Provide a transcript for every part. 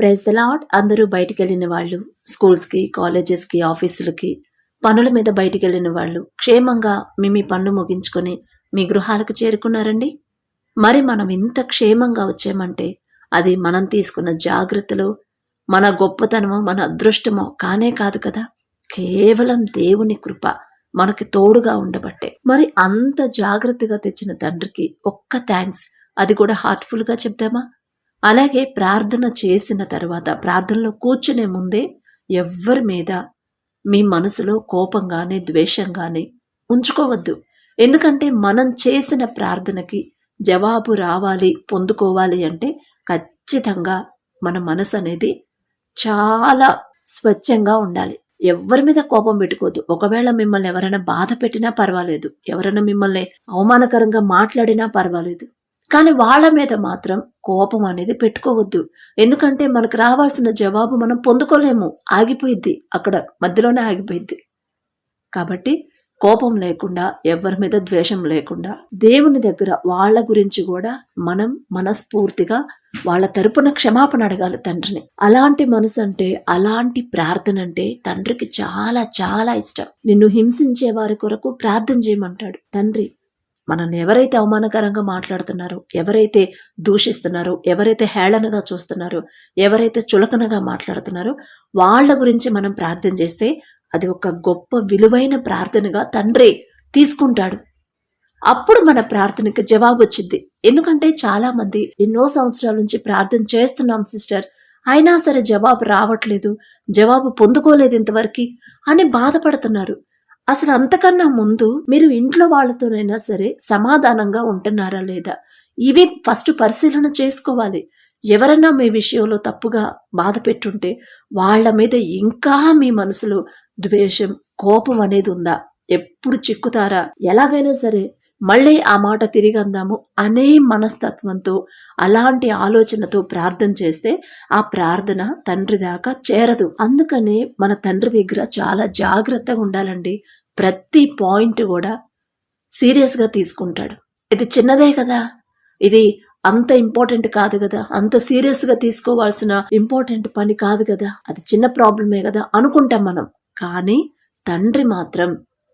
Praise the lord. అందరూ బయటికి వెళ్ళిన వాళ్ళు, స్కూల్స్కి, కాలేజెస్కి, ఆఫీసులకి, పనుల మీద బయటికి వెళ్ళిన వాళ్ళు క్షేమంగా మీ పనులు ముగించుకొని మీ గృహాలకు చేరుకున్నారండి. మరి మనం ఇంత క్షేమంగా వచ్చామంటే అది మనం తీసుకున్న జాగ్రత్తలు, మన గొప్పతనమో మన అదృష్టమో కానే కాదు కదా, కేవలం దేవుని కృప మనకి తోడుగా ఉండబట్టే. మరి అంత జాగ్రత్తగా తెచ్చిన తండ్రికి ఒక్క థ్యాంక్స్, అది కూడా హార్ట్ఫుల్గా చెప్దామా? అలాగే ప్రార్థన చేసిన తర్వాత, ప్రార్థనలో కూర్చునే ముందే ఎవ్వరి మీద మీ మనసులో కోపంగానే ద్వేషంగానే ఉంచుకోవద్దు. ఎందుకంటే మనం చేసిన ప్రార్థనకి జవాబు రావాలి, పొందుకోవాలి అంటే ఖచ్చితంగా మన మనసు అనేది చాలా స్వచ్ఛంగా ఉండాలి. ఎవరి మీద కోపం పెట్టుకోవద్దు. ఒకవేళ మిమ్మల్ని ఎవరైనా బాధ పెట్టినా పర్వాలేదు, ఎవరైనా మిమ్మల్ని అవమానకరంగా మాట్లాడినా పర్వాలేదు, కానీ వాళ్ళ మీద మాత్రం కోపం అనేది పెట్టుకోవద్దు. ఎందుకంటే మనకు రావాల్సిన జవాబు మనం పొందుకోలేము, ఆగిపోయిద్ది, అక్కడ మధ్యలోనే ఆగిపోయిద్ది. కాబట్టి కోపం లేకుండా, ఎవరి మీద ద్వేషం లేకుండా, దేవుని దగ్గర వాళ్ళ గురించి కూడా మనం మనస్ఫూర్తిగా వాళ్ళ తరపున క్షమాపణ అడగాలి తండ్రిని. అలాంటి మనసు అంటే, అలాంటి ప్రార్థన అంటే తండ్రికి చాలా చాలా ఇష్టం. నిన్ను హింసించే వారి కొరకు ప్రార్థన చేయమంటాడు తండ్రి. మనల్ని ఎవరైతే అవమానకరంగా మాట్లాడుతున్నారో, ఎవరైతే దూషిస్తున్నారో, ఎవరైతే హేళనగా చూస్తున్నారో, ఎవరైతే చులకనగా మాట్లాడుతున్నారో వాళ్ళ గురించి మనం ప్రార్థన చేస్తే అది ఒక గొప్ప విలువైన ప్రార్థనగా తండ్రి తీసుకుంటాడు. అప్పుడు మన ప్రార్థనకి జవాబు వచ్చింది. ఎందుకంటే చాలా మంది ఎన్నో సంవత్సరాల నుంచి ప్రార్థన చేస్తున్నాం సిస్టర్, అయినా సరే జవాబు రావట్లేదు, జవాబు పొందుకోలేదు ఇంతవరకు అని బాధపడుతున్నారు. అసలు అంతకన్నా ముందు మీరు ఇంట్లో వాళ్ళతోనైనా సరే సమాధానంగా ఉంటున్నారా లేదా, ఇవి ఫస్ట్ పరిశీలన చేసుకోవాలి. ఎవరన్నా మీ విషయంలో తప్పుగా బాధ పెట్టుంటే వాళ్ళ మీద ఇంకా మీ మనసులో ద్వేషం, కోపం అనేది ఉందా? ఎప్పుడు చిక్కుతారా, ఎలాగైనా సరే మళ్ళీ ఆ మాట తిరిగి అందాము అనే మనస్తత్వంతో, అలాంటి ఆలోచనతో ప్రార్థన చేస్తే ఆ ప్రార్థన తండ్రి దాకా చేరదు. అందుకనే మన తండ్రి దగ్గర చాలా జాగ్రత్తగా ఉండాలండి. ప్రతి పాయింట్ కూడా సీరియస్గా తీసుకుంటాడు. ఇది చిన్నదే కదా, ఇది అంత ఇంపార్టెంట్ కాదు కదా, అంత సీరియస్గా తీసుకోవాల్సిన ఇంపార్టెంట్ పని కాదు కదా, అది చిన్న ప్రాబ్లమే కదా అనుకుంటాం మనం. కానీ తండ్రి మాత్రం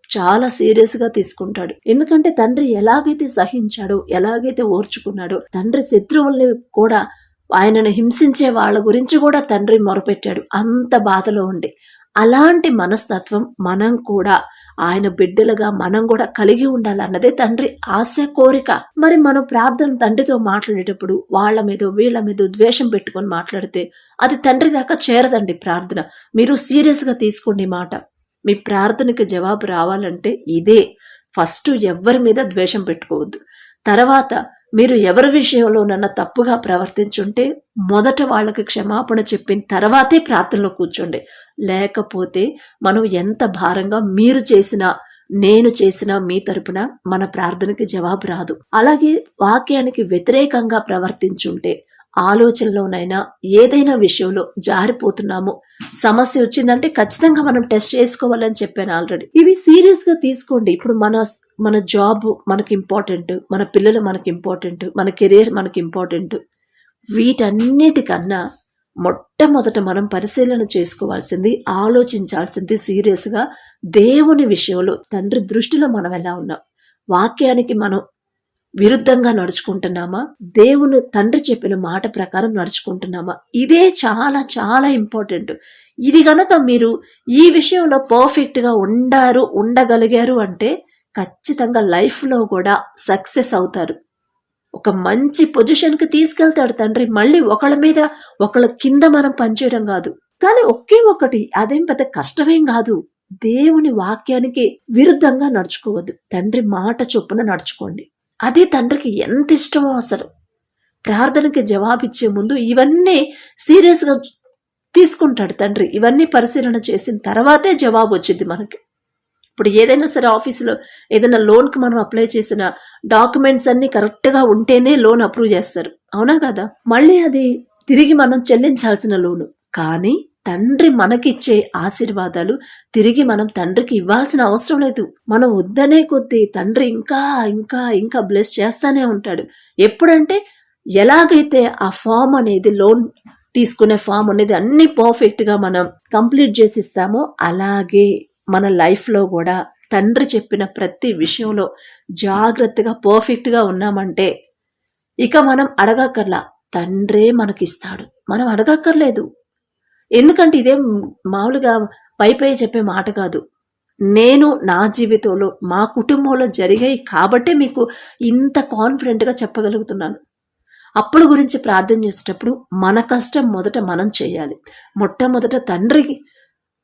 చాలా సీరియస్గా తీసుకుంటాడు. ఎందుకంటే తండ్రి ఎలాగైతే సహించాడో, ఎలాగైతే ఓర్చుకున్నాడో, తండ్రి శత్రువుల్ని కూడా, ఆయనను హింసించే వాళ్ళ గురించి కూడా తండ్రి మొరపెట్టాడు అంత బాధలో ఉండి. అలాంటి మనస్తత్వం మనం కూడా, ఆయన బిడ్డలుగా మనం కూడా కలిగి ఉండాలన్నదే తండ్రి ఆశ, కోరిక. మరి మనం ప్రార్థన తండ్రితో మాట్లాడేటప్పుడు వాళ్ళ మీద వీళ్ళ మీద ద్వేషం పెట్టుకొని మాట్లాడితే అది తండ్రి దాకా చేరదండి ప్రార్థన. మీరు సీరియస్గా తీసుకోండి మాట. మీ ప్రార్థనకి జవాబు రావాలంటే ఇదే. ఫస్ట్ ఎవరి మీద ద్వేషం పెట్టుకోవద్దు. తర్వాత మీరు ఎవరి విషయంలోనన్నా తప్పుగా ప్రవర్తించుంటే మొదట వాళ్ళకి క్షమాపణ చెప్పిన తర్వాతే ప్రార్థనలో కూర్చోండి. లేకపోతే మనం ఎంత భారంగా మీరు చేసినా, నేను చేసినా మీ తరపున మన ప్రార్థనకి జవాబు రాదు. అలాగే వాక్యానికి వ్యతిరేకంగా ప్రవర్తించుంటే, ఆలోచనలోనైనా ఏదైనా విషయంలో జారిపోతున్నాము, సమస్య వచ్చిందంటే ఖచ్చితంగా మనం టెస్ట్ చేసుకోవాలని చెప్పాను ఆల్రెడీ. ఇవి సీరియస్ గా తీసుకోండి. ఇప్పుడు మన జాబ్ మనకి ఇంపార్టెంట్, మన పిల్లలు మనకి ఇంపార్టెంట్, మన కెరీర్ మనకి ఇంపార్టెంట్. వీటన్నిటికన్నా మొట్టమొదట మనం పరిశీలన చేసుకోవాల్సింది, ఆలోచించాల్సింది సీరియస్గా దేవుని విషయంలో తండ్రి దృష్టిలో మనం ఎలా ఉన్నాం, వాక్యానికి మనం విరుద్ధంగా నడుచుకుంటున్నామా, దేవుని తండ్రి చెప్పిన మాట ప్రకారం నడుచుకుంటున్నామా, ఇదే చాలా చాలా ఇంపార్టెంట్. ఇది గనక మీరు ఈ విషయంలో పర్ఫెక్ట్గా ఉండగలిగారు అంటే ఖచ్చితంగా లైఫ్లో కూడా సక్సెస్ అవుతారు. ఒక మంచి పొజిషన్కి తీసుకెళ్తాడు తండ్రి. మళ్ళీ ఒకళ్ళ మీద ఒకళ్ళ కింద మనం పనిచేయడం కాదు, కానీ ఒకే ఒకటి, అదేం పెద్ద కష్టమేం కాదు. దేవుని వాక్యానికి విరుద్ధంగా నడుచుకోవద్దు, తండ్రి మాట చొప్పున నడుచుకోండి. అది తండ్రికి ఎంత ఇష్టమో. అసలు ప్రార్థనకి జవాబిచ్చే ముందు ఇవన్నీ సీరియస్గా తీసుకుంటాడు తండ్రి. ఇవన్నీ పరిశీలన చేసిన తర్వాతే జవాబు వచ్చింది మనకి. ఇప్పుడు ఏదైనా సరే ఆఫీసులో ఏదైనా లోన్కి మనం అప్లై చేసిన డాక్యుమెంట్స్ అన్ని కరెక్ట్గా ఉంటేనే లోన్ అప్రూవ్ చేస్తారు, అవునా కదా? మళ్ళీ అది తిరిగి మనం చెల్లించాల్సిన లోను. కానీ తండ్రి మనకిచ్చే ఆశీర్వాదాలు తిరిగి మనం తండ్రికి ఇవ్వాల్సిన అవసరం లేదు. మనం వద్దనే కొద్దీ తండ్రి ఇంకా ఇంకా ఇంకా బ్లెస్ చేస్తానే ఉంటాడు. ఎప్పుడంటే ఎలాగైతే ఆ ఫామ్ అనేది, లోన్ తీసుకునే ఫామ్ అనేది అన్ని పర్ఫెక్ట్గా మనం కంప్లీట్ చేసి ఇస్తామో అలాగే మన లైఫ్లో కూడా తండ్రి చెప్పిన ప్రతి విషయంలో జాగ్రత్తగా పర్ఫెక్ట్గా ఉన్నామంటే ఇక మనం అడగక్కర్లా, తండ్రే మనకిస్తాడు. మనం అడగక్కర్లేదు. ఎందుకంటే ఇదే మామూలుగా పై చెప్పే మాట కాదు. నేను నా జీవితంలో మా కుటుంబంలో జరిగాయి కాబట్టే మీకు ఇంత కాన్ఫిడెంట్గా చెప్పగలుగుతున్నాను. అప్పుల గురించి ప్రార్థన చేసేటప్పుడు మన కష్టం మొదట మనం చేయాలి. మొట్టమొదట తండ్రికి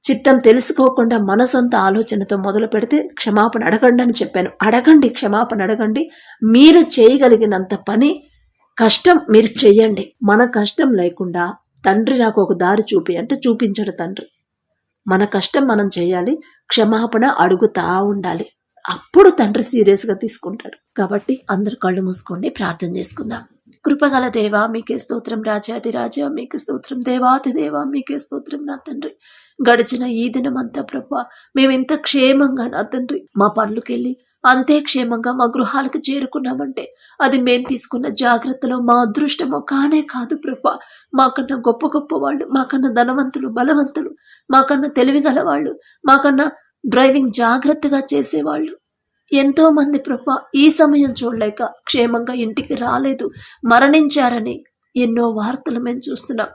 చిత్తం తెలుసుకోకుండా మన సొంత ఆలోచనతో మొదలు పెడితే క్షమాపణ అడగండి అని చెప్పాను. అడగండి, క్షమాపణ అడగండి. మీరు చేయగలిగినంత పని కష్టం మీరు చెయ్యండి. మన కష్టం లేకుండా తండ్రి నాకు ఒక దారి చూపి అంటే చూపించడు తండ్రి. మన కష్టం మనం చేయాలి, క్షమాపణ అడుగుతా ఉండాలి. అప్పుడు తండ్రి సీరియస్గా తీసుకుంటాడు. కాబట్టి అందరు కళ్ళు మూసుకోండి, ప్రార్థన చేసుకుందాం. కృపగల దేవా మీకే స్తోత్రం, రాజాది రాజా మీకే స్తోత్రం, దేవాది దేవా మీకే స్తోత్రం నా తండ్రి. గడిచిన ఈ దినమంతా ప్రభా మేమెంత క్షేమంగా నా తండ్రి మా పనులకెళ్ళి అంతే క్షేమంగా మా గృహాలకు చేరుకున్నామంటే అది మేము తీసుకున్న జాగ్రత్తలో మా అదృష్టమో కానే కాదు ప్రభా. మాకన్నా గొప్ప గొప్ప వాళ్ళు, మాకన్నా ధనవంతులు, బలవంతులు, మాకన్నా తెలివిగల వాళ్ళు, మాకన్నా డ్రైవింగ్ జాగ్రత్తగా చేసేవాళ్ళు ఎంతో మంది ప్రభా ఈ సమయం చూడలేక క్షేమంగా ఇంటికి రాలేదు, మరణించారని ఎన్నో వార్తలు మేము చూస్తున్నాం.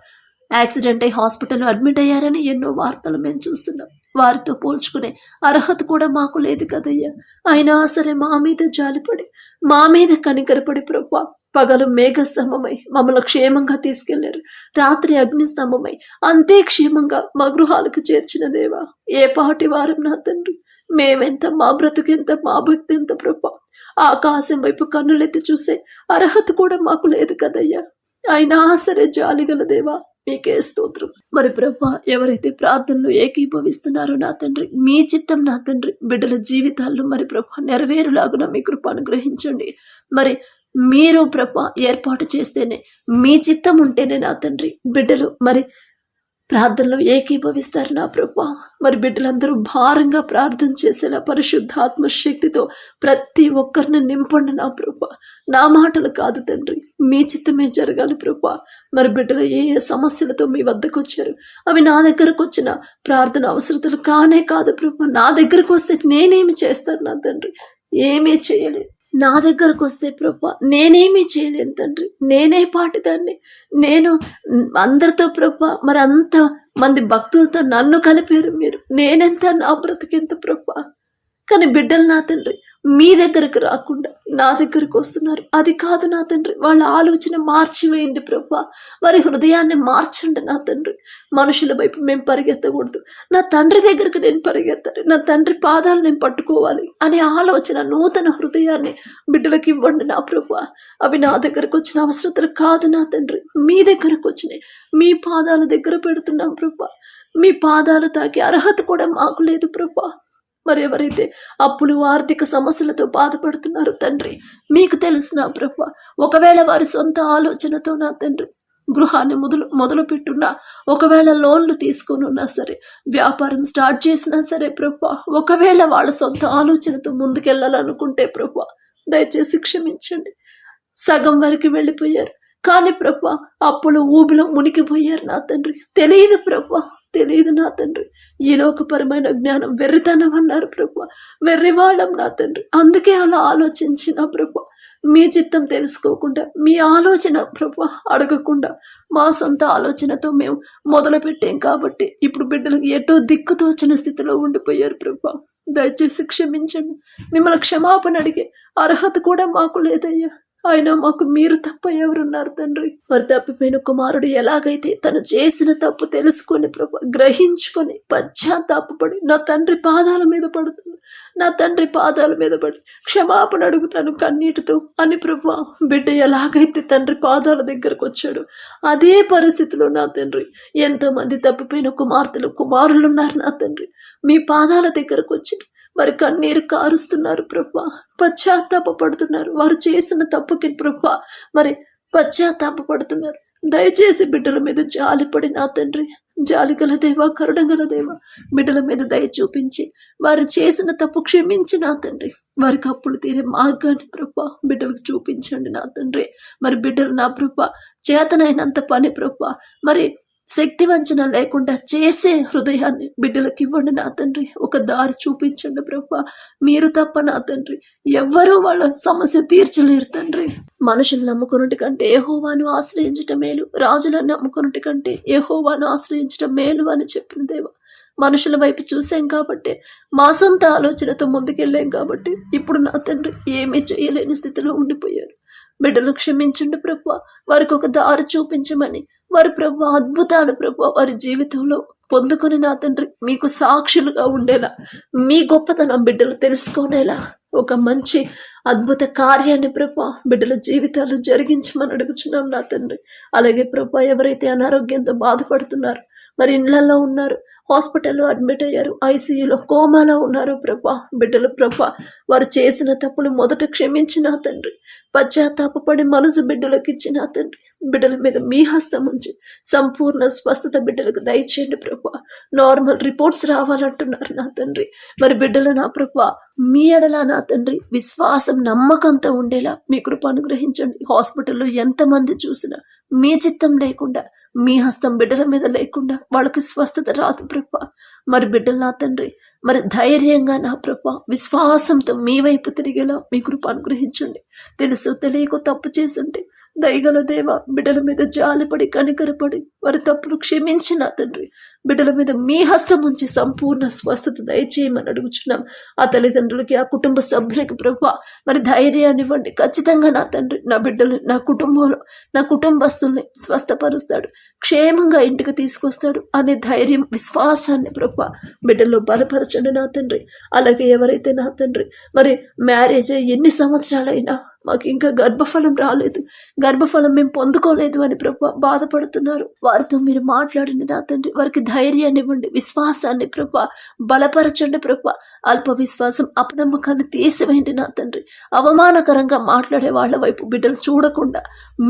యాక్సిడెంట్ అయి హాస్పిటల్లో అడ్మిట్ అయ్యారని ఎన్నో వార్తలు మేము చూస్తున్నాం. వారితో పోల్చుకునే అర్హత కూడా మాకు లేదు కదయ్యా. అయినా సరే మా మీద జాలిపడి, మా మీద కనికరపడి ప్రభా పగలు మేఘస్తంభమై మమ్మల్ని క్షేమంగా తీసుకెళ్లారు, రాత్రి అగ్నిస్తంభమై అంతే క్షేమంగా మా గృహాలకు చేర్చిన దేవా ఏ పాటి వారం నా తండ్రి. మేమెంత, మా బ్రతుకెంత, మా భక్తి ఎంత ప్రభా. ఆకాశం వైపు కన్నులెత్తి చూసే అర్హత కూడా మాకు లేదు కదయ్యా. అయినా సరే జాలిగల దేవా మీకే స్తోత్రం. మరి ప్రభా ఎవరైతే ప్రార్థనలు ఏకీభవిస్తున్నారో నా తండ్రి, మీ చిత్తం నా తండ్రి బిడ్డల జీవితాల్లో మరి ప్రభా నెరవేరులాగున మీ కృప అనుగ్రహించండి. మరి మీరు ప్రభా ఏర్పాటు చేస్తేనే, మీ చిత్తం ఉంటేనే నా తండ్రి బిడ్డలు మరి ప్రార్థనలో ఏకీభవిస్తారు నా ప్రభా. మరి బిడ్డలందరూ భారంగా ప్రార్థన చేసేలా పరిశుద్ధాత్మ శక్తితో ప్రతి ఒక్కరిని నింపండి నా ప్రభా. నా మాటలు కాదు తండ్రి, మీ చిత్తమే జరగాలి ప్రభా. మరి బిడ్డలు ఏ ఏ సమస్యలతో మీ వద్దకు వచ్చారు అవి నా దగ్గరకు వచ్చిన ప్రార్థన అవసరతలు కానే కాదు ప్రభా. నా దగ్గరకు వస్తే నేనేమి చేస్తాను నా తండ్రి? ఏమీ చేయలేదు. నా దగ్గరకు వస్తే ప్రభా నేనేమీ చేయలేను తండ్రి. నేనే పాటిదాన్ని. నేను అందరితో ప్రభా మరి అంత మంది భక్తులతో నన్ను కలిపారు మీరు. నేనెంత, నా బ్రతికెంత ప్రభా. కానీ బిడ్డలు నా తండ్రి మీ దగ్గరకు రాకుండా నా దగ్గరకు వస్తున్నారు. అది కాదు నా తండ్రి, వాళ్ళ ఆలోచన మార్చివేయండి ప్రభా. వారి హృదయాన్ని మార్చండి నా తండ్రి. మనుషుల వైపు మేము పరిగెత్తకూడదు, నా తండ్రి దగ్గరకు నేను పరిగెత్తాలి, నా తండ్రి పాదాలు నేను పట్టుకోవాలి అనే ఆలోచన, నూతన హృదయాన్ని బిడ్డలకు ఇవ్వండి నా ప్రభా. అవి నా దగ్గరకు వచ్చిన అవసరతలు కాదు నా తండ్రి, మీ దగ్గరకు వచ్చినాయి. మీ పాదాల దగ్గర పెడుతున్నాం ప్రభా. మీ పాదాలు తాకి అర్హత కూడా మాకు లేదు ప్రభా. మరి ఎవరైతే అప్పులు, ఆర్థిక సమస్యలతో బాధపడుతున్నారో తండ్రి మీకు తెలుసు నా ప్రభా. ఒకవేళ వారి సొంత ఆలోచనతో నా తండ్రి గృహాన్ని మొదలు పెట్టున్నా, ఒకవేళ లోన్లు తీసుకొని ఉన్నా సరే, వ్యాపారం స్టార్ట్ చేసినా సరే ప్రభా, ఒకవేళ వాళ్ళ సొంత ఆలోచనతో ముందుకెళ్ళాలనుకుంటే ప్రభా దయచేసి క్షమించండి. సగం వరకు వెళ్ళిపోయారు కానీ ప్రభా అప్పులు ఊబిలో మునిగిపోయారు నా తండ్రి. తెలియదు ప్రభా, తెలియదు నా తండ్రి. ఈ లోకపరమైన జ్ఞానం వెర్రితనం అన్నారు ప్రభా. వెర్రివాళ్ళం నా తండ్రి, అందుకే అలా ఆలోచించిన ప్రభా. మీ చిత్తం తెలుసుకోకుండా, మీ ఆలోచన ప్రభా అడగకుండా మా సొంత ఆలోచనతో మేము మొదలు పెట్టాం కాబట్టి ఇప్పుడు బిడ్డలకు ఎటో దిక్కుతోచిన స్థితిలో ఉండిపోయారు ప్రభా. దయచేసి క్షమించండి. మిమ్మల్ని క్షమాపణ అడిగే అర్హత కూడా మాకు లేదయ్యా. అయినా మాకు మీరు తప్ప ఎవరున్నారు తండ్రి? మరి తప్పిపోయిన కుమారుడు ఎలాగైతే తను చేసిన తప్పు తెలుసుకొని ప్రభా గ్రహించుకొని పశ్చాత్తాపడి నా తండ్రి పాదాల మీద పడుతాను, నా తండ్రి పాదాల మీద పడి క్షమాపణ అడుగుతాను కన్నీటితో అని ప్రభా బిడ్డ ఎలాగైతే తండ్రి పాదాల దగ్గరకు వచ్చాడు అదే పరిస్థితిలో నా తండ్రి ఎంతోమంది తప్పిపోయిన కుమార్తెలు, కుమారులు ఉన్నారు నా తండ్రి. మీ పాదాల దగ్గరకు వచ్చి మరి కన్నీరు కారుస్తున్నారు ప్రభా, పశ్చాత్తాపడుతున్నారు. వారు చేసిన తప్పుకి ప్రభా మరి పశ్చాత్తాపడుతున్నారు. దయచేసి బిడ్డల మీద జాలిపడి నా తండ్రి, జాలిగల దేవా, కరుణగల దేవా, బిడ్డల మీద దయ చూపించి వారు చేసిన తప్పు క్షమించి నా తండ్రి వారికి అప్పులు తీరే మార్గాన్ని ప్రభా బిడ్డలకు చూపించండి నా తండ్రి. మరి బిడ్డలు నా ప్రభా చేతనైనంత పని ప్రభా, మరి శక్తి వంచన లేకుండా చేసే హృదయాన్ని బిడ్డలకు ఇవ్వండి నా తండ్రి. ఒక దారి చూపించండి ప్రభా. మీరు తప్ప నా తండ్రి ఎవ్వరూ వాళ్ళ సమస్య తీర్చలేరు తండ్రి. మనుషులు నమ్ముకున్నటి కంటే యెహోవాను ఆశ్రయించటం మేలు, రాజులను నమ్ముకున్నటి కంటే యెహోవాను ఆశ్రయించటం మేలు అని చెప్పిన దేవా, మనుషుల వైపు చూసాం కాబట్టి, మా సొంత ఆలోచనతో ముందుకెళ్ళాం కాబట్టి ఇప్పుడు నా తండ్రి ఏమీ చేయలేని స్థితిలో ఉండిపోయారు. బిడ్డలు క్షమించండి ప్రభా. వారికి ఒక దారి చూపించమని, వారి ప్రభు అద్భుతాలు ప్రభు వారి జీవితంలో పొందుకొని నా తండ్రి మీకు సాక్షులుగా ఉండేలా, మీ గొప్పతనం బిడ్డలు తెలుసుకోనేలా ఒక మంచి అద్భుత కార్యాన్ని ప్రభా బిడ్డల జీవితాలు జరిగించమని అడుగుచున్నాం నా తండ్రి. అలాగే ప్రభా, ఎవరైతే అనారోగ్యంతో బాధపడుతున్నారో, మరి ఇళ్లలో ఉన్నారు, హాస్పిటల్లో అడ్మిట్ అయ్యారు, ఐసీయూలో కోమాలో ఉన్నారు ప్రభా బిడ్డలు ప్రభా, వారు చేసిన తప్పులు మొదట క్షమించిన తండ్రి, పశ్చాత్తాపడి మనసు బిడ్డలకు ఇచ్చిన తండ్రి, బిడ్డల మీద మీ హస్తం ఉంచి సంపూర్ణ స్వస్థత బిడ్డలకు దయచేయండి ప్రభా. నార్మల్ రిపోర్ట్స్ రావాలంటున్నారు నా తండ్రి. మరి బిడ్డలు నా ప్రభా మీ ఎడల నా తండ్రి విశ్వాసం నమ్మకంతో ఉండేలా మీ కృప అనుగ్రహించండి. హాస్పిటల్లో ఎంతమంది చూసినా మీ చిత్తం లేకుండా, మీ హస్తం బిడ్డల మీద లేకుండా వాళ్ళకి స్వస్థత రాదు ప్రభా. మరి బిడ్డలు నా తండ్రి మరి ధైర్యంగా నా ప్రభా విశ్వాసంతో మీ వైపు తిరిగేలా మీ కృప అనుగ్రహించండి. తెలుసు తెలియక తప్పు చేసుంటే దయగల దేవ బిడ్డల మీద జాలిపడి కనికరపడి వారి తప్పులు క్షమించిన తండ్రి, బిడ్డల మీద మీ హస్తం ఉంచి సంపూర్ణ స్వస్థత దయచేయమని అడుగుచున్నాం. ఆ తల్లిదండ్రులకి, ఆ కుటుంబ సభ్యులకి ప్రభా మరి ధైర్యాన్ని ఇవ్వండి. ఖచ్చితంగా నా తండ్రి నా బిడ్డలు, నా కుటుంబంలో నా కుటుంబస్తుల్ని స్వస్థపరుస్తాడు, క్షేమంగా ఇంటికి తీసుకొస్తాడు అనే ధైర్యం, విశ్వాసాన్ని ప్రభా బిడ్డల్లో బలపరచండి నా తండ్రి. అలాగే ఎవరైతే నా తండ్రి మరి మ్యారేజ్ ఎన్ని సంవత్సరాలైనా మాకు ఇంకా గర్భఫలం రాలేదు, గర్భఫలం మేము పొందుకోలేదు అని ప్రభా బాధపడుతున్నారు, వారితో మీరు మాట్లాడండి నా తండ్రి. వారికి ధైర్యాన్ని ఇవ్వండి, విశ్వాసాన్ని ప్రభా బలపరచండి ప్రభా. అల్ప విశ్వాసం, అపనమ్మకాన్ని తీసివేయండి నా తండ్రి. అవమానకరంగా మాట్లాడే వాళ్ళ వైపు బిడ్డలు చూడకుండా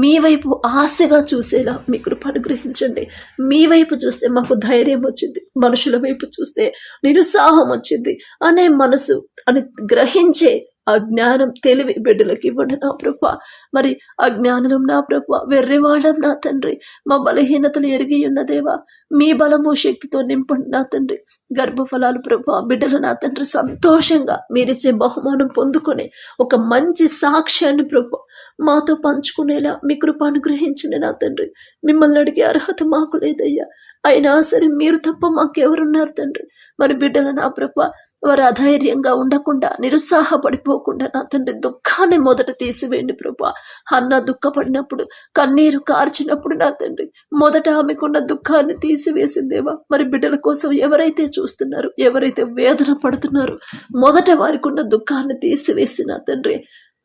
మీ వైపు ఆశగా చూసేలా మీ కృప అనుగ్రహించండి. మీ వైపు చూస్తే మాకు ధైర్యం వచ్చింది, మనుషుల వైపు చూస్తే నిరుత్సాహం వచ్చింది అనే మనసు అని గ్రహించే అజ్ఞానం, తెలివి బిడ్డలకి ఇవ్వండి నా ప్రభా. మరి అజ్ఞానం నా ప్రభా, వెర్రివాళ్ళం నా తండ్రి, మా బలహీనతలు ఎరిగి ఉన్న దేవా మీ బలము శక్తితో నింపండి నా తండ్రి. గర్భఫలాలు ప్రభా బిడ్డలు నా తండ్రి సంతోషంగా మీరిచ్చే బహుమానం పొందుకునే ఒక మంచి సాక్ష్యాన్ని ప్రభా మాతో పంచుకునేలా మీ కృప అనుగ్రహించండి నా తండ్రి. మిమ్మల్ని అడిగే అర్హత మాకు లేదయ్యా, అయినా సరే మీరు తప్ప మాకెవరున్నారు తండ్రి. మరి బిడ్డలు నా ప్రభా వారు అధైర్యంగా ఉండకుండా, నిరుత్సాహపడిపోకుండా నా తండ్రి దుఃఖాన్ని మొదట తీసివేయండి ప్రభా. అన్న దుఃఖపడినప్పుడు, కన్నీరు కార్చినప్పుడు నా తండ్రి మొదట ఆమెకున్న దుఃఖాన్ని తీసివేసిందేవా. మరి బిడ్డల కోసం ఎవరైతే చూస్తున్నారు, ఎవరైతే వేదన పడుతున్నారు, మొదట వారికి ఉన్న దుఃఖాన్ని తీసివేసి నా తండ్రి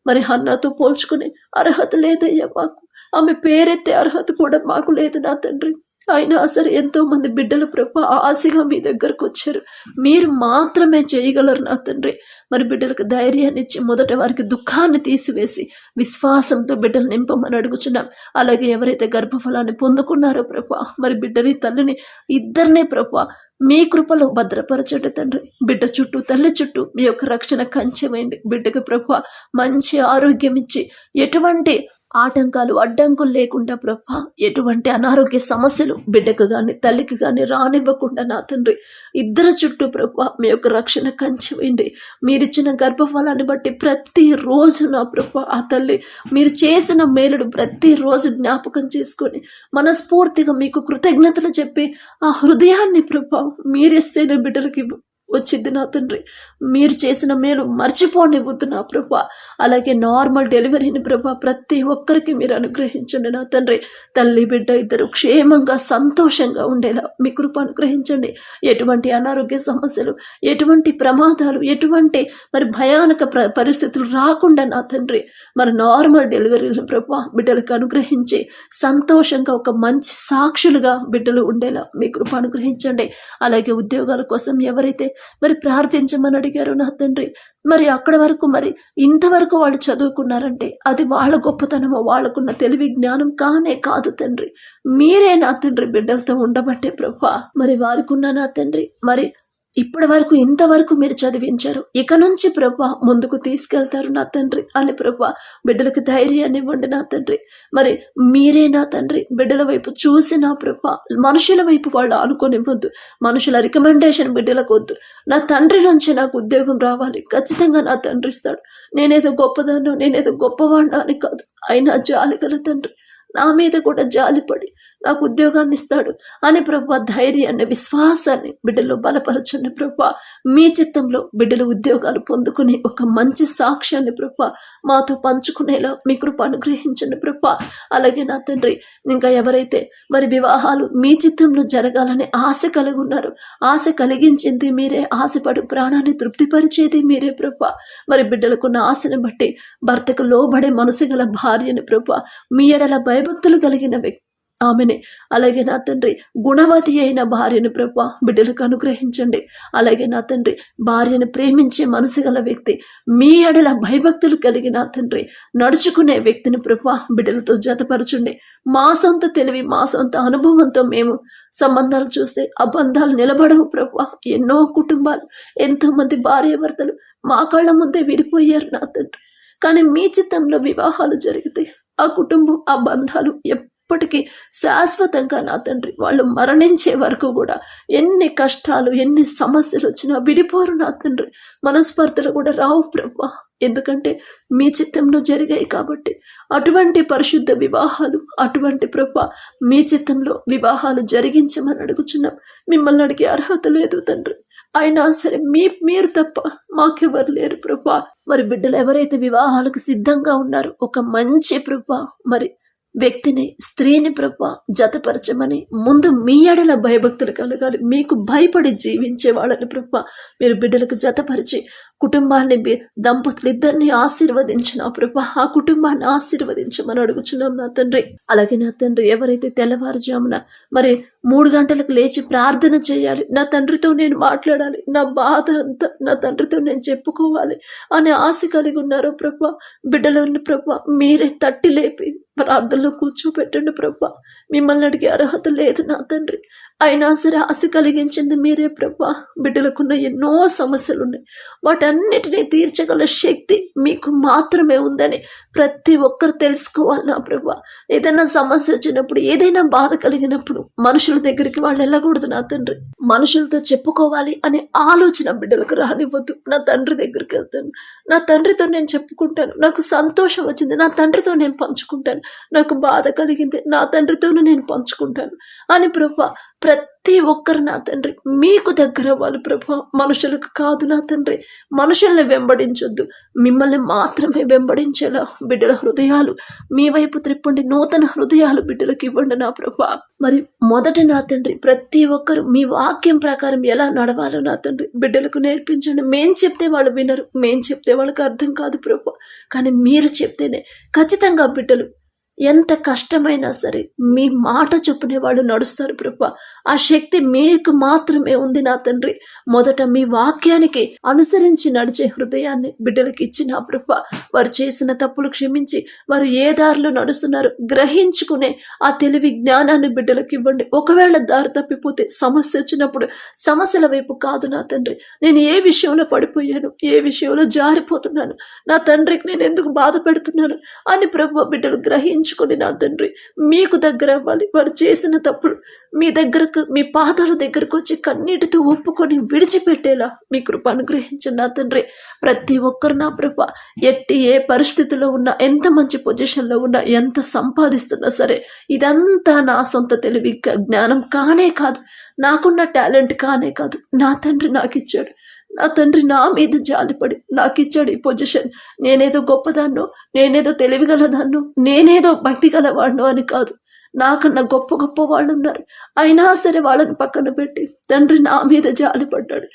మరి హన్నాతో పోల్చుకునే అర్హత లేదయ్యా మాకు, ఆమె పేరెత్తే అర్హత కూడా మాకు లేదు నా తండ్రి. అయినా సరే ఎంతో మంది బిడ్డలు ప్రభా ఆశగా మీ దగ్గరకు వచ్చారు, మీరు మాత్రమే చేయగలరు నా తండ్రి. మరి బిడ్డలకు ధైర్యాన్ని ఇచ్చి మొదట వారికి దుఃఖాన్ని తీసివేసి విశ్వాసంతో బిడ్డలు నింపమని అడుగుచున్నాం. అలాగే ఎవరైతే గర్భఫలాన్ని పొందుకున్నారో ప్రభా మరి బిడ్డని, తల్లిని ఇద్దరినే ప్రభా మీ కృపలో భద్రపరచండి తండ్రి. బిడ్డ చుట్టూ, తల్లి చుట్టూ మీ యొక్క రక్షణ కంచెవేయండి. బిడ్డకు ప్రభా మంచి ఆరోగ్యం ఇచ్చి ఎటువంటి ఆటంకాలు, అడ్డంకులు లేకుండా ప్రభా ఎటువంటి అనారోగ్య సమస్యలు బిడ్డకు గాని తల్లికి గాని రానివ్వకుండా నా తండ్రి ఇద్దరు చుట్టూ ప్రభా మీ యొక్క రక్షణ కంచెవేయండి. మీరిచ్చిన గర్భఫలాన్ని బట్టి ప్రతిరోజు నా ప్రభా ఆ తల్లి మీరు చేసిన మేలుడు ప్రతిరోజు జ్ఞాపకం చేసుకొని మనస్ఫూర్తిగా మీకు కృతజ్ఞతలు చెప్పి ఆ హృదయాన్ని ప్రభా మీరిస్తేనే బిడ్డలకి వచ్చింది నా తండ్రి. మీరు చేసిన మేలు మర్చిపోనివ్వద్దు నా ప్రభా. అలాగే నార్మల్ డెలివరీని ప్రభా ప్రతి ఒక్కరికి మీరు అనుగ్రహించండి నా తండ్రి. తల్లి బిడ్డ ఇద్దరు క్షేమంగా సంతోషంగా ఉండేలా మీ కృప అనుగ్రహించండి. ఎటువంటి అనారోగ్య సమస్యలు, ఎటువంటి ప్రమాదాలు, ఎటువంటి మరి భయానక పరిస్థితులు రాకుండా నా తండ్రి మరి నార్మల్ డెలివరీలు ప్రభా బిడ్డలకు అనుగ్రహించి సంతోషంగా ఒక మంచి సాక్షులుగా బిడ్డలు ఉండేలా మీ కృప అనుగ్రహించండి. అలాగే ఉద్యోగాల కోసం ఎవరైతే మరి ప్రార్థించమని అడిగారు నా తండ్రి, మరి అక్కడ వరకు మరి ఇంతవరకు వాళ్ళు చదువుకున్నారంటే అది వాళ్ళ గొప్పతనమో, వాళ్ళకున్న తెలివి జ్ఞానం కానే కాదు తండ్రి. మీరే నా తండ్రి బిడ్డలతో ఉండబట్టే ప్రభా మరి వారికి ఉన్న నా తండ్రి మరి ఇప్పటి వరకు ఇంతవరకు మీరు చదివించారు, ఇక నుంచి ప్రభా ముందుకు తీసుకెళ్తారు నా తండ్రి అని ప్రభా బిడ్డలకు ధైర్యాన్ని ఇవ్వండి నా తండ్రి. మరి మీరే నా తండ్రి బిడ్డల వైపు చూసి నా ప్రభా మనుషుల వైపు వాళ్ళు ఆనుకోనివ్వద్దు, మనుషుల రికమెండేషన్ బిడ్డలకు వద్దు. నా తండ్రి నుంచి నాకు ఉద్యోగం రావాలి, ఖచ్చితంగా నా తండ్రి ఇస్తాడు. నేనేదో గొప్పదాన్నో నేనేదో గొప్పవాడినా అని కాదు, అయినా జాలి గల తండ్రి నా మీద కూడా జాలిపడి నాకు ఉద్యోగాన్ని ఇస్తాడు అని ప్రభా ధైర్యాన్ని విశ్వాసాన్ని బిడ్డలో బలపరచండి ప్రభా. మీ చిత్తంలో బిడ్డలు ఉద్యోగాలు పొందుకుని ఒక మంచి సాక్ష్యాన్ని ప్రభా మాతో పంచుకునేలా మీ కృప అనుగ్రహించండి ప్రభా. అలాగే నా తండ్రి ఇంకా ఎవరైతే మరి వివాహాలు మీ చిత్తంలో జరగాలని ఆశ కలిగి ఉన్నారో, ఆశ కలిగించింది మీరే, ఆశపడు ప్రాణాన్ని తృప్తిపరిచేది మీరే ప్రభా. మరి బిడ్డలకున్న ఆశని బట్టి భర్తకు లోబడే మనసు గల భార్యని ప్రభా, మీ ఎడల భయభక్తులు కలిగిన వ్యక్తి ఆమెనే, అలాగే నా తండ్రి గుణవతి అయిన భార్యను ప్రభా బిడ్డలకు అనుగ్రహించండి. అలాగే నా తండ్రి భార్యను ప్రేమించే మనసు గల వ్యక్తి, మీ ఎడల భయభక్తులు కలిగి నా తండ్రి నడుచుకునే వ్యక్తిని ప్రభా బిడ్డలతో జతపరచండి. మా సొంత తెలివి, మా సొంత అనుభవంతో మేము సంబంధాలు చూస్తే ఆ బంధాలు నిలబడవు ప్రభా. ఎన్నో కుటుంబాలు, ఎంతో మంది భార్యాభర్తలు మా కళ్ళ ముందే విడిపోయారు నా తండ్రి. కానీ మీ చిత్తంలో వివాహాలు జరిగితే ఆ కుటుంబం, ఆ బంధాలు ఎప్పటికీ శాశ్వతంగా నా తండ్రి వాళ్ళు మరణించే వరకు కూడా ఎన్ని కష్టాలు ఎన్ని సమస్యలు వచ్చినా విడిపోరు నా తండ్రి. మనస్పర్ధలు కూడా రావు ప్రభా, ఎందుకంటే మీ చిత్తంలో జరిగాయి కాబట్టి. అటువంటి పరిశుద్ధ వివాహాలు, అటువంటి ప్రభా మీ చిత్తంలో వివాహాలు జరిగించమని అడుగుచున్నాం. మిమ్మల్ని అడిగే అర్హత లేదు తండ్రి, అయినా సరే మీరు తప్ప మాకెవరు లేరు ప్రభా. మరి బిడ్డలు ఎవరైతే వివాహాలకు సిద్ధంగా ఉన్నారో ఒక మంచి ప్రభా మరి వ్యక్తిని, స్త్రీని ప్రభా జతపరచమని ముందు మీ ఎడల భయభక్తులు కలగాలి, మీకు భయపడి జీవించే వాళ్ళని ప్రభా మీరు బిడ్డలకు జతపరిచి కుటుంబాన్ని దంపతులు ఇద్దరిని ఆశీర్వదించిన ప్రభా ఆ కుటుంబాన్ని ఆశీర్వదించమని అడుగుచున్నాం నా తండ్రి. అలాగే నా తండ్రి ఎవరైతే తెల్లవారుజామున మరి 3 గంటలకు లేచి ప్రార్థన చేయాలి, నా తండ్రితో నేను మాట్లాడాలి, నా బాధ అంతా నా తండ్రితో నేను చెప్పుకోవాలి అనే ఆశ కలిగి ఉన్నారో ప్రభా బిడ్డలను ప్రభా మీరే తట్టి లేపి ప్రార్థనలో కూర్చోబెట్టండి ప్రభా. మిమ్మల్ని అడిగే అర్హత లేదు నా తండ్రి, అయినా సరే ఆశ కలిగించింది మీరే ప్రభా. బిడ్డలకున్న ఎన్నో సమస్యలు ఉన్నాయి, వాటన్నిటినీ తీర్చగల శక్తి మీకు మాత్రమే ఉందని ప్రతి ఒక్కరు తెలుసుకోవాలి నా ప్రభా. ఏదైనా సమస్య వచ్చినప్పుడు, ఏదైనా బాధ కలిగినప్పుడు మనుషుల దగ్గరికి వాళ్ళు వెళ్ళకూడదు నా తండ్రి, మనుషులతో చెప్పుకోవాలి అనే ఆలోచన బిడ్డలకు రానివ్వద్దు. నా తండ్రి దగ్గరికి వెళ్తాను, నా తండ్రితో నేను చెప్పుకుంటాను, నాకు సంతోషం వచ్చింది నా తండ్రితో నేను పంచుకుంటాను, నాకు బాధ కలిగింది నా తండ్రితోనూ నేను పంచుకుంటాను అని ప్రభా ప్రతి ఒక్కరు నా తండ్రి మీకు దగ్గర వాళ్ళు ప్రభా, మనుషులకు కాదు నా తండ్రి. మనుషుల్ని వెంబడించొద్దు, మిమ్మల్ని మాత్రమే వెంబడించేలా బిడ్డల హృదయాలు మీ వైపు త్రిప్పండి, నూతన హృదయాలు బిడ్డలకు ఇవ్వండి నా ప్రభా. మరి మొదట నా తండ్రి ప్రతి ఒక్కరు మీ వాక్యం ప్రకారం ఎలా నడవాలో నా తండ్రి బిడ్డలకు నేర్పించండి. మేం చెప్తే వాళ్ళు వినరు, మేం చెప్తే వాళ్ళకి అర్థం కాదు ప్రభా, కానీ మీరు చెప్తేనే ఖచ్చితంగా బిడ్డలు ఎంత కష్టమైనా సరే మీ మాట చొప్పునే వాళ్ళు నడుస్తారు ప్రభా. ఆ శక్తి మీకు మాత్రమే ఉంది నా తండ్రి. మొదట మీ వాక్యానికి అనుసరించి నడిచే హృదయాన్ని బిడ్డలకు ఇచ్చిన ప్రభా, వారు చేసిన తప్పులు క్షమించి వారు ఏ దారిలో నడుస్తున్నారు గ్రహించుకునే ఆ తెలివి జ్ఞానాన్ని బిడ్డలకు ఇవ్వండి. ఒకవేళ దారి తప్పిపోతే సమస్య వచ్చినప్పుడు సమస్యల వైపు కాదు నా తండ్రి, నేను ఏ విషయంలో పడిపోయాను, ఏ విషయంలో జారిపోతున్నాను, నా తండ్రికి నేను ఎందుకు బాధ పెడుతున్నాను అని ప్రభా బిడ్డలు గ్రహించుకుని నా తండ్రి మీకు దగ్గర అవ్వాలి. వారు చేసిన తప్పులు మీ దగ్గరకు, మీ పాదాల దగ్గరకు వచ్చి కన్నీటితో ఒప్పుకొని విడిచిపెట్టేలా మీ కృప అనుగ్రహించండి నా తండ్రి. ప్రతి ఒక్కరు నా ప్రభ ఎట్టి ఏ పరిస్థితిలో ఉన్నా, ఎంత మంచి పొజిషన్లో ఉన్నా, ఎంత సంపాదిస్తున్నా సరే ఇదంతా నా సొంత తెలివి జ్ఞానం కానే కాదు, నాకున్న టాలెంట్ కానే కాదు, నా తండ్రి నాకు ఇచ్చాడు. నా తండ్రి నా మీద జాలిపడి నాకు ఇచ్చాడు ఈ పొజిషన్. నేనేదో గొప్పదాన్నో, నేనేదో తెలివిగలదాన్నో, నేనేదో భక్తి గలవాడినో అని కాదు, నాకన్నా గొప్ప గొప్ప వాళ్ళు ఉన్నారు. అయినా సరే వాళ్ళని పక్కన పెట్టి తండ్రి నా మీద జాలిపడ్డాడు.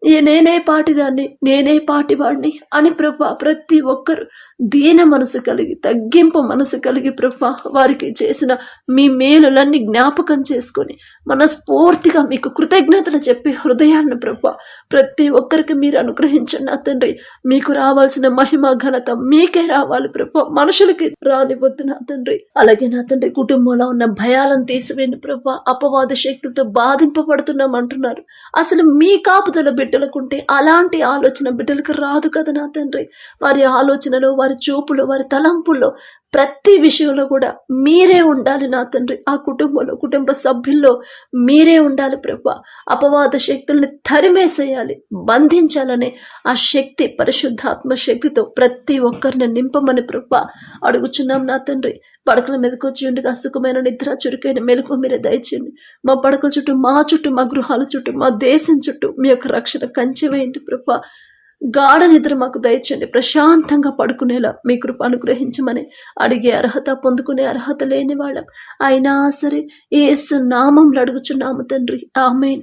నేనే పాటిదాన్ని, నేనే పాటివాడిని అని ప్రభా ప్రతి ఒక్కరు దీన మనసు కలిగి, తగ్గింపు మనసు కలిగి ప్రభా వారికి చేసిన మీ మేలులన్నీ జ్ఞాపకం చేసుకొని మనస్ఫూర్తిగా మీకు కృతజ్ఞతలు చెప్పే హృదయాలను ప్రభా ప్రతి ఒక్కరికి మీరు అనుగ్రహించండి నా తండ్రి. మీకు రావాల్సిన మహిమ ఘనత మీకే రావాలి ప్రభా, మనుషులకి రానివద్దు నా తండ్రి. అలాగే నా తండ్రి కుటుంబంలో ఉన్న భయాలను తీసివేయండి ప్రభా. అపవాద శక్తులతో బాధింపబడుతున్నాం అంటున్నారు. అసలు మీ కాపుదల బిడ్డలకుంటే అలాంటి ఆలోచన బిడ్డలకు రాదు కదా నా తండ్రి. వారి ఆలోచనలో, వారి చూపులో, వారి తలంపుల్లో ప్రతి విషయంలో కూడా మీరే ఉండాలి నా తండ్రి. ఆ కుటుంబంలో, కుటుంబ సభ్యుల్లో మీరే ఉండాలి ప్రభా. అపవాద శక్తుల్ని తరిమేసేయాలి, బంధించాలనే ఆ శక్తి, పరిశుద్ధాత్మ శక్తితో ప్రతి ఒక్కరిని నింపమని ప్రభా అడుగుచున్నాం నా తండ్రి. పడకల మీదకి వచ్చి ఉండగా సుఖమైన నిద్ర, చురుకైన మెలకు మీరే దయచేయండి. మా పడకల చుట్టూ, మా చుట్టూ, మా గృహాల చుట్టూ, మా దేశం చుట్టూ మీ యొక్క రక్షణ కంచె వేయండి ప్రభా. గాఢ నిద్ర మాకు దయచేయండి. ప్రశాంతంగా పడుకునేలా మీ కృప అనుగ్రహించమని అడిగే అర్హత, పొందుకునే అర్హత లేని వాళ్ళం అయినా సరే యేసు నామంలో అడుగుచున్నాము తండ్రి. ఆమేన్.